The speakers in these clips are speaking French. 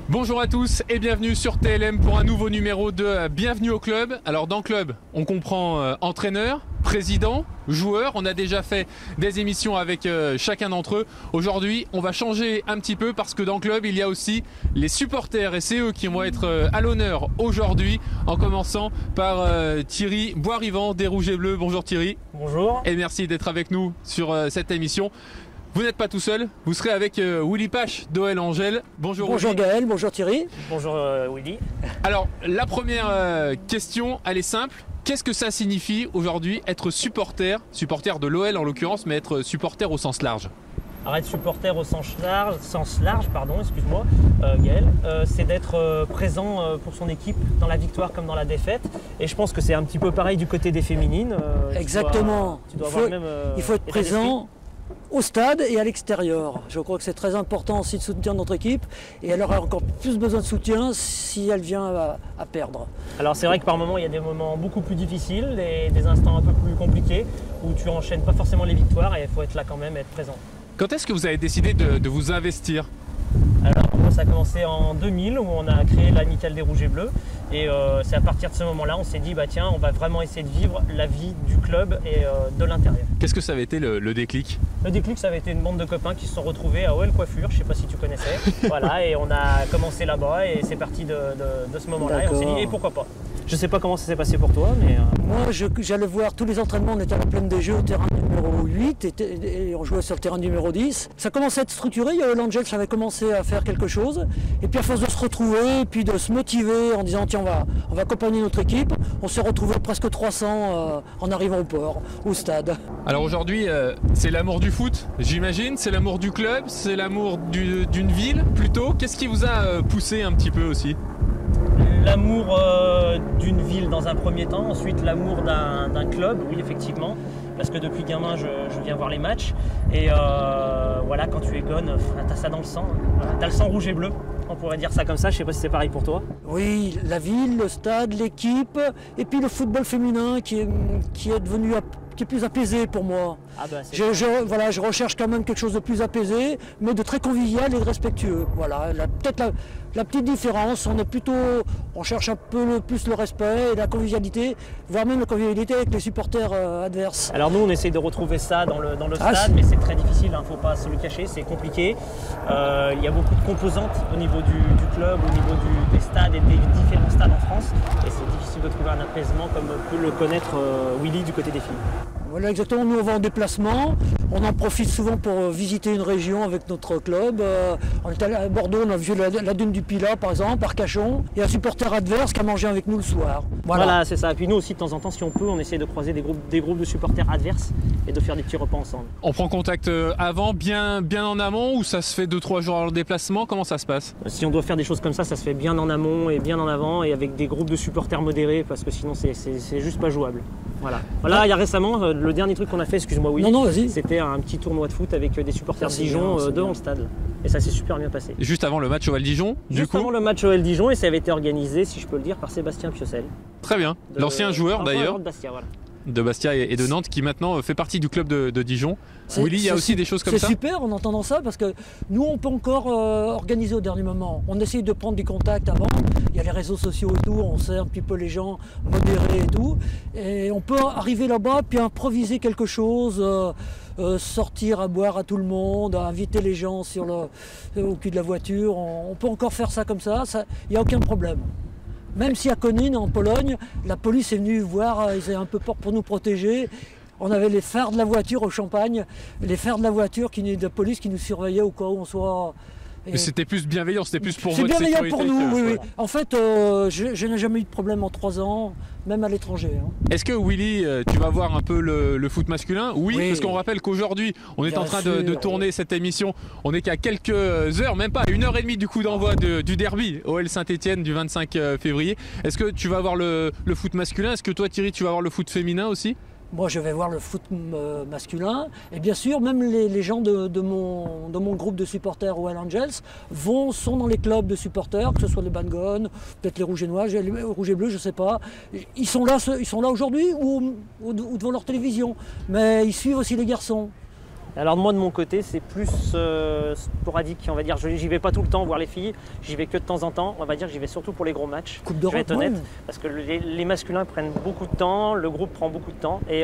Bonjour à tous et bienvenue sur TLM pour un nouveau numéro de Bienvenue au club. Alors dans club, on comprend entraîneur, président, joueur. On a déjà fait des émissions avec chacun d'entre eux. Aujourd'hui, on va changer un petit peu parce que dans club, il y a aussi les supporters et c'est eux qui vont être à l'honneur aujourd'hui, en commençant par Thierry Boisrivant des Rouges et Bleus. Bonjour Thierry. Bonjour. Et merci d'être avec nous sur cette émission. Vous n'êtes pas tout seul, vous serez avec Willy Pache d'OL Angel. Bonjour. Bonjour Willy. Gaël, bonjour Thierry. Bonjour Willy. Alors la première question, elle est simple. Qu'est-ce que ça signifie aujourd'hui être supporter de l'OL en l'occurrence, mais être supporter au sens large? Arrête supporter au sens large, excuse-moi Gaël, c'est d'être présent pour son équipe dans la victoire comme dans la défaite. Et je pense que c'est un petit peu pareil du côté des féminines. Exactement. Il faut être présent au stade et à l'extérieur. Je crois que c'est très important aussi de soutenir notre équipe et elle aura encore plus besoin de soutien si elle vient à perdre. Alors c'est vrai que par moments il y a des moments beaucoup plus difficiles et des instants un peu plus compliqués où tu enchaînes pas forcément les victoires et il faut être là quand même et être présent. Quand est-ce que vous avez décidé de vous investir? Alors pour moi ça a commencé en 2000 où on a créé l'amicale des Rouges et Bleus et c'est à partir de ce moment-là on s'est dit bah tiens on va vraiment essayer de vivre la vie du club et de l'intérieur. Qu'est-ce que ça avait été le déclic? Le déclic ça avait été une bande de copains qui se sont retrouvés à OL Coiffure, je sais pas si tu connaissais, voilà, et on a commencé là-bas et c'est parti de ce moment-là et on s'est dit et pourquoi pas. Je sais pas comment ça s'est passé pour toi mais... Moi j'allais voir tous les entraînements, on était à la plaine des Jeux au terrain numéro 8 et on jouait sur le terrain numéro 10. Ça commençait à être structuré, OL Angel avait commencé à faire quelque chose et puis à force de se retrouver et puis de se motiver en disant tiens on va accompagner notre équipe, on s'est retrouvé presque 300 en arrivant au port, au stade. Alors aujourd'hui c'est l'amour du foot j'imagine, c'est l'amour du club, c'est l'amour d'une ville plutôt. Qu'est-ce qui vous a poussé un petit peu aussi? L'amour d'une ville dans un premier temps, ensuite l'amour d'un club, oui effectivement, parce que depuis gamin je viens voir les matchs et voilà quand tu es gone, t'as ça dans le sang, voilà, t'as le sang rouge et bleu, on pourrait dire ça comme ça, je sais pas si c'est pareil pour toi. Oui, la ville, le stade, l'équipe et puis le football féminin qui est devenu qui est plus apaisé pour moi. Ah bah, je recherche quand même quelque chose de plus apaisé, mais de très convivial et de respectueux. Voilà, peut-être la petite différence, on cherche un peu plus le respect et la convivialité, voire même la convivialité avec les supporters adverses. Alors nous on essaye de retrouver ça dans le stade, mais c'est très difficile, faut pas se le cacher, c'est compliqué. Il y a beaucoup de composantes au niveau du club, au niveau des stades et des différents stades en France, et c'est difficile de trouver un apaisement comme peut le connaître Willy du côté des filles. Voilà exactement, nous on va en déplacement, on en profite souvent pour visiter une région avec notre club. On est allé à Bordeaux, on a vu la dune du Pilat par exemple, Arcachon, et un supporter adverse qui a mangé avec nous le soir. Voilà c'est ça, et puis nous aussi de temps en temps si on peut, on essaie de croiser des groupes de supporters adverses et de faire des petits repas ensemble. On prend contact avant, bien en amont, ou ça se fait 2-3 jours avant le déplacement? Comment ça se passe? Si on doit faire des choses comme ça se fait bien en amont et bien en avant et avec des groupes de supporters modérés parce que sinon c'est juste pas jouable. Voilà, il y a récemment, le dernier truc qu'on a fait, excuse-moi Willy, c'était un petit tournoi de foot avec des supporters de Dijon devant le stade. Et ça s'est super bien passé. Juste avant le match OL Dijon, Juste avant le match OL Dijon, et ça avait été organisé, si je peux le dire, par Sébastien Piocel. Très bien, l'ancien joueur d'ailleurs. De Bastia, voilà. De Bastia et de Nantes qui maintenant fait partie du club de Dijon. Willy, il y a aussi des choses comme ça? C'est super en entendant ça parce que nous on peut encore organiser au dernier moment. On essaye de prendre des contacts avant, il y a les réseaux sociaux et tout, on sait un petit peu les gens modérés et tout. Et on peut arriver là-bas puis improviser quelque chose, sortir à boire à tout le monde, inviter les gens au cul de la voiture. On peut encore faire ça comme ça, il n'y a aucun problème. Même si à Konin, en Pologne, la police est venue voir, ils avaient un peu peur pour nous protéger. On avait les phares de la voiture au Champagne, les phares de la voiture de police qui nous surveillaient au cas où on soit... Mais c'était plus bienveillant, c'était plus pour votre sécurité. C'est bienveillant pour nous, oui. En fait, je n'ai jamais eu de problème en 3 ans, même à l'étranger. Est-ce que Willy, tu vas voir un peu le foot masculin? Oui, parce qu'on rappelle qu'aujourd'hui, on est en train de tourner cette émission. On n'est qu'à quelques heures, même pas 1h30 du coup d'envoi du derby OL Saint-Etienne du 25 février. Est-ce que tu vas voir le foot masculin? Est-ce que toi Thierry, tu vas voir le foot féminin aussi? Moi, je vais voir le foot masculin. Et bien sûr, même les gens de mon groupe de supporters OL Angels sont dans les clubs de supporters, que ce soit les Bangone, peut-être les Rouges et Noirs, les Rouges et Bleus, je ne sais pas. Ils sont là aujourd'hui ou devant leur télévision. Mais ils suivent aussi les garçons. Alors moi de mon côté c'est plus sporadique, on va dire. J'y vais pas tout le temps voir les filles, j'y vais que de temps en temps. On va dire que j'y vais surtout pour les gros matchs. Coupe Je d'Europe, vais être honnête, ouais. parce que les masculins prennent beaucoup de temps, le groupe prend beaucoup de temps. Et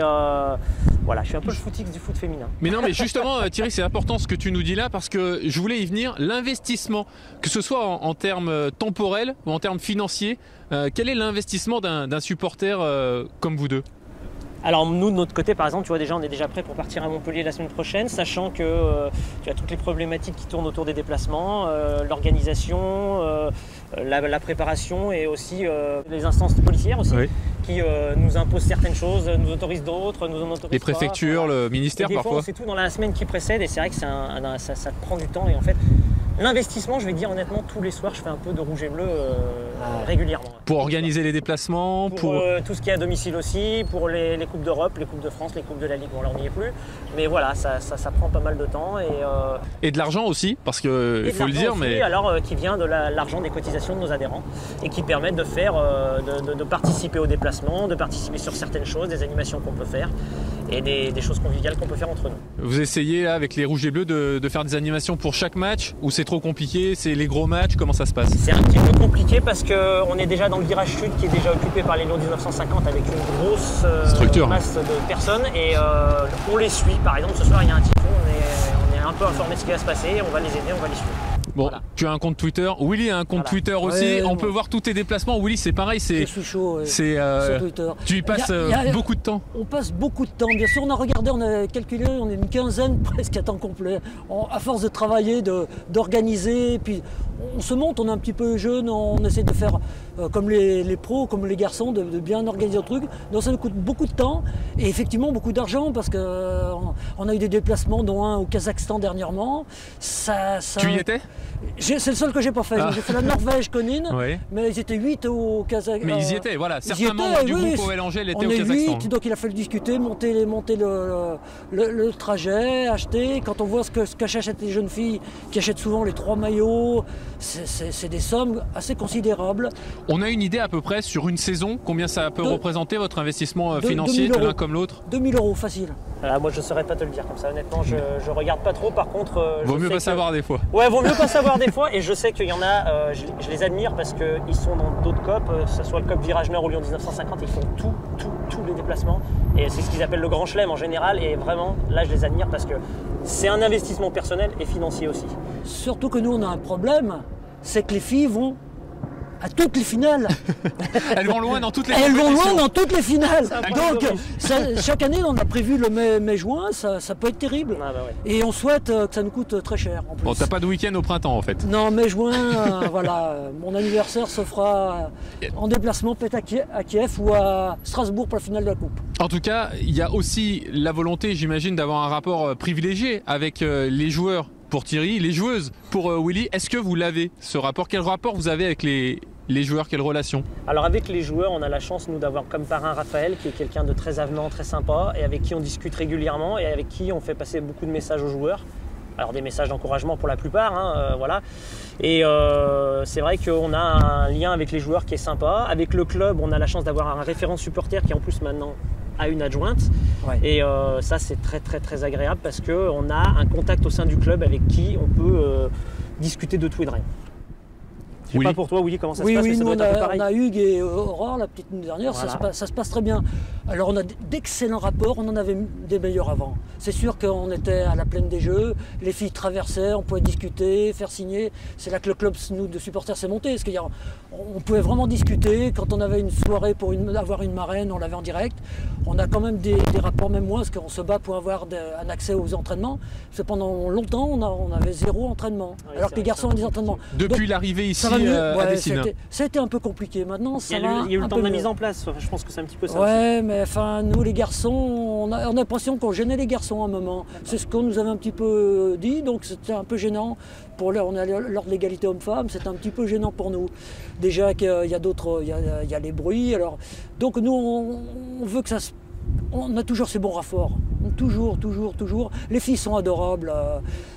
voilà, je suis un peu le footix du foot féminin. Mais non, mais justement, Thierry, c'est important ce que tu nous dis là, parce que je voulais y venir. L'investissement, que ce soit en termes temporels ou en termes financiers, quel est l'investissement d'un supporter comme vous deux? Alors nous de notre côté par exemple, tu vois déjà on est déjà prêt pour partir à Montpellier la semaine prochaine, sachant que tu as toutes les problématiques qui tournent autour des déplacements, l'organisation, la préparation et aussi les instances policières aussi, Oui. qui nous imposent certaines choses, nous autorisent d'autres, nous en autorisent Les pas. préfectures, Voilà. le ministère Et des fois, parfois. c'est tout dans la semaine qui précède et c'est vrai que ça te prend du temps et en fait l'investissement, je vais dire honnêtement, tous les soirs je fais un peu de rouge et bleu régulièrement. Pour organiser les déplacements, Pour tout ce qui est à domicile aussi, pour les Coupes d'Europe, les Coupes de France, les Coupes de la Ligue, bon là on n'y est plus. Mais voilà, ça prend pas mal de temps. et de l'argent aussi, parce qu'il et faut le de dire, l'argent aussi, mais alors qui vient de l'argent des cotisations de nos adhérents et qui permettent de faire, de participer aux déplacements, de participer sur certaines choses, des animations qu'on peut faire et des choses conviviales qu'on peut faire entre nous. vous essayez là, avec les Rouges et Bleus de faire des animations pour chaque match, ou c'est trop compliqué, c'est les gros matchs, comment ça se passe? C'est un petit peu compliqué parce qu'on est déjà dans le virage sud qui est déjà occupé par les Lions 1950 avec une grosse Structure. masse de personnes et on les suit. Par exemple, ce soir il y a un typhon, on est un peu informé de ce qui va se passer, on va les aider, on va les suivre. Bon, Voilà. tu as un compte Twitter, Willy a un compte Voilà. Twitter aussi, Ouais, on ouais. peut voir tous tes déplacements. Willy, c'est pareil, Je suis chaud c'est sur Twitter. tu y passes Il y a- beaucoup de temps. On passe beaucoup de temps. Bien sûr, on a regardé, on a calculé, on est une quinzaine presque à temps complet. À force de travailler, d'organiser, puis on se monte, on est un petit peu jeune, on essaie de faire comme les pros, comme les garçons, de bien organiser le truc. Donc ça nous coûte beaucoup de temps et effectivement beaucoup d'argent parce qu'on a eu des déplacements, dont un au Kazakhstan dernièrement. Ça, Tu y étais? C'est le seul que j'ai pas fait. Ah. J'ai fait la Norvège, Conine, Oui. mais ils étaient 8 au Kazakhstan. Mais ils y étaient, voilà. y Certains étaient, membres du oui, groupe OL Angers étaient On au est Kazakhstan. 8, donc il a fallu discuter, monter le trajet, acheter. Quand on voit ce qu'achètent les jeunes filles qui achètent souvent les 3 maillots, c'est des sommes assez considérables. On a une idée à peu près sur une saison, combien ça peut De- représenter votre investissement de- financier 2000 de l'un euros. comme l'autre? 2000 € facile. Moi je ne saurais pas te le dire comme ça, honnêtement, je regarde pas trop. Par contre, Vaut je mieux sais pas que- savoir des fois. Ouais, vaut mieux pas savoir des fois. Et je sais qu'il y en a, je les admire parce qu'ils sont dans d'autres COP, que ce soit le COP Virage Nord ou Lyon 1950, ils font tous les déplacements. Et c'est ce qu'ils appellent le grand chelem en général. Et vraiment, là, je les admire parce que c'est un investissement personnel et financier aussi. Surtout que nous, on a un problème, c'est que les filles vont à toutes les finales. Elles vont loin dans toutes les Elles vont compétitions. loin dans toutes les finales. un Donc, problème. chaque année, on a prévu le mai-juin, ça peut être terrible. Ah bah ouais. Et on souhaite que ça nous coûte très cher en plus. Bon, t'as pas de week-end au printemps en fait. Non, mai-juin, voilà, mon anniversaire se fera en déplacement peut-être à Kiev ou à Strasbourg pour la finale de la Coupe. En tout cas, il y a aussi la volonté, j'imagine, d'avoir un rapport privilégié avec les joueurs pour Thierry, les joueuses pour Willy. Est-ce que vous l'avez, ce rapport? Quel rapport vous avez avec les joueurs? Quelle relation? Alors avec les joueurs, on a la chance nous d'avoir comme parrain Raphaël qui est quelqu'un de très avenant, très sympa et avec qui on discute régulièrement et avec qui on fait passer beaucoup de messages aux joueurs. Alors des messages d'encouragement pour la plupart, hein, voilà. Et c'est vrai qu'on a un lien avec les joueurs qui est sympa. Avec le club, on a la chance d'avoir un référent supporter qui en plus maintenant a une adjointe. Ouais. Et ça c'est très très très agréable parce qu'on a un contact au sein du club avec qui on peut discuter de tout et de rien. Je sais Willy. pas pour toi, Willy, comment ça Oui, se passe, mais oui, ça nous doit on être un peu a, pareil. on a Hugues et Aurore, la petite dernière, Voilà. ça se passe très bien. Alors on a d'excellents rapports, on en avait des meilleurs avant. C'est sûr qu'on était à la plaine des jeux, les filles traversaient, on pouvait discuter, faire signer. C'est là que le club nous, de supporters s'est monté, parce qu'on pouvait vraiment discuter. Quand on avait une soirée pour avoir une marraine, on l'avait en direct. On a quand même des rapports, même moins, parce qu'on se bat pour avoir un accès aux entraînements. Parce que pendant longtemps, on avait 0 entraînement, Oui, alors c'est que les vrai, garçons c'est ont des entraînements. Depuis Donc, l'arrivée ici ça va mieux. à Ouais, Dessines. ça a été un peu compliqué. Maintenant, ça Il y a va. eu le un temps peu de la mieux. mise en place, je pense que c'est un petit peu ça aussi. Ouais, mais enfin, nous les garçons, on a l'impression qu'on gênait les garçons à un moment. C'est ce qu'on nous avait un petit peu dit, donc c'était un peu gênant. On est à l'heure de l'égalité homme-femme, c'est un petit peu gênant pour nous. Déjà qu'il y a d'autres, il y a les bruits. Alors, donc nous, on veut que ça se. On a toujours ces bons rapports. Toujours. Les filles sont adorables.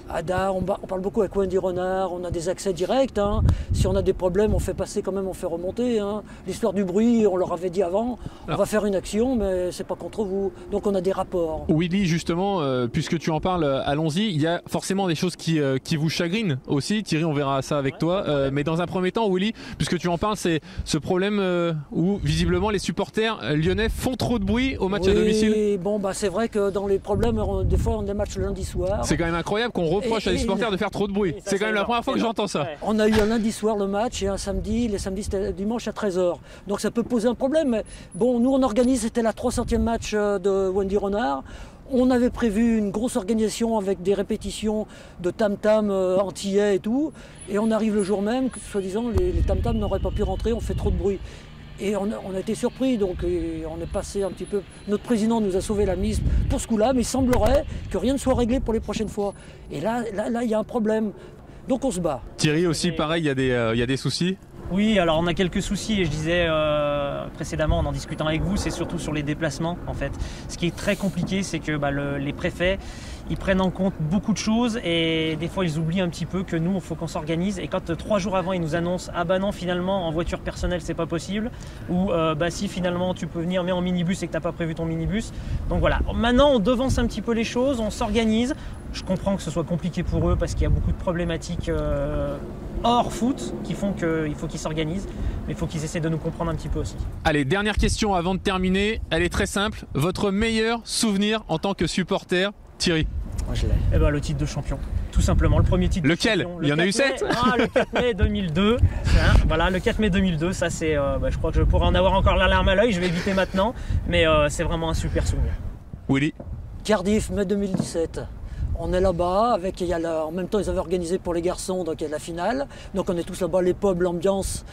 On parle beaucoup avec Wendy Renard, on a des accès directs. Hein. Si on a des problèmes, on fait passer quand même, on fait remonter. Hein. L'histoire du bruit, on leur avait dit avant, on va faire une action, mais c'est pas contre vous. Donc on a des rapports. Willy, justement, puisque tu en parles, allons-y. Il y a forcément des choses qui vous chagrinent aussi. Thierry, on verra ça avec toi. Mais dans un premier temps, Willy, puisque tu en parles, c'est ce problème où visiblement les supporters lyonnais font trop de bruit au match à domicile. Bon, c'est vrai que dans les problèmes, des fois on a des matchs le lundi soir. C'est quand même incroyable qu'on reproche à des supporters de faire trop de bruit. C'est quand même la première fois que j'entends ça. Ouais. On a eu un lundi soir le match et un samedi. Les samedis c'était dimanche à 13h. Donc ça peut poser un problème. Mais bon, nous on organise, c'était la 300e match de Wendy Renard. On avait prévu une grosse organisation avec des répétitions de tam-tam antillais et tout. Et on arrive le jour même, soi-disant les tam-tam n'auraient pas pu rentrer, on fait trop de bruit. Et on a été surpris, donc on est passé un petit peu. Notre président nous a sauvé la mise pour ce coup-là, mais il semblerait que rien ne soit réglé pour les prochaines fois. Et là, il y a un problème. Donc on se bat. Thierry aussi, pareil, il y a des soucis. Oui, alors on a quelques soucis et je disais précédemment en discutant avec vous, c'est surtout sur les déplacements en fait. Ce qui est très compliqué, c'est que les préfets, ils prennent en compte beaucoup de choses et des fois ils oublient un petit peu que nous, il faut qu'on s'organise. Et quand 3 jours avant, ils nous annoncent « Ah bah non, finalement, en voiture personnelle, c'est pas possible » ou « Bah si, finalement, tu peux venir, mais en minibus et que t'as pas prévu ton minibus ». Donc voilà, maintenant on devance un petit peu les choses, on s'organise. Je comprends que ce soit compliqué pour eux parce qu'il y a beaucoup de problématiques hors foot qui font qu'il faut qu'ils s'organisent, mais il faut qu'ils essaient de nous comprendre un petit peu aussi. Allez, dernière question avant de terminer. Elle est très simple. Votre meilleur souvenir en tant que supporter, Thierry? Moi je l'ai. Eh ben, le titre de champion, tout simplement, le premier titre Lequel? de champion. Il y en a eu 7. Le 4 mai 2002. Voilà, le 4 mai 2002, ça c'est, je crois que je pourrais en avoir encore la larme à l'œil, je vais éviter maintenant, mais c'est vraiment un super souvenir. Willy? Cardiff, mai 2017. On est là-bas, en même temps ils avaient organisé pour les garçons, donc il y a la finale. Donc on est tous là-bas, les pubs, l'ambiance.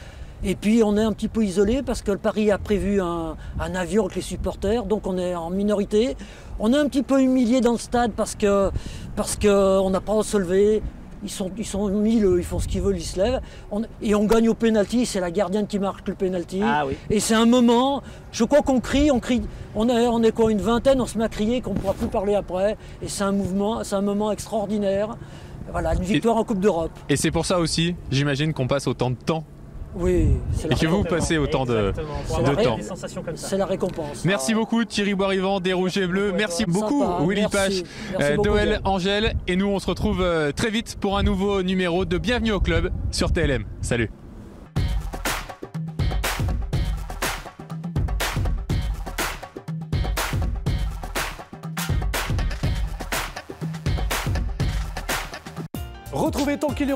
Et puis on est un petit peu isolé parce que le Paris a prévu un avion avec les supporters, donc on est en minorité. On est un petit peu humilié dans le stade parce qu'on n'a pas à se lever. Ils sont 1000, ils font ce qu'ils veulent, ils se lèvent. Et on gagne au pénalty, c'est la gardienne qui marque le pénalty. Ah oui. Et c'est un moment, je crois qu'on crie, on est quoi, une vingtaine, on se met à crier qu'on ne pourra plus parler après. Et c'est un moment extraordinaire. Voilà, une victoire en Coupe d'Europe. Et c'est pour ça aussi, j'imagine qu'on passe autant de temps. Oui, Et que vous passez autant de temps. Des sensations comme ça. C'est la récompense. Merci beaucoup Thierry Boisrivant des Rouges et Bleus. Merci beaucoup Sympa, Willy merci. Pache, Merci beaucoup, Doël Yann. Angèle. Et nous on se retrouve très vite pour un nouveau numéro de Bienvenue au Club sur TLM. Salut. Retrouvez Tant qu'il est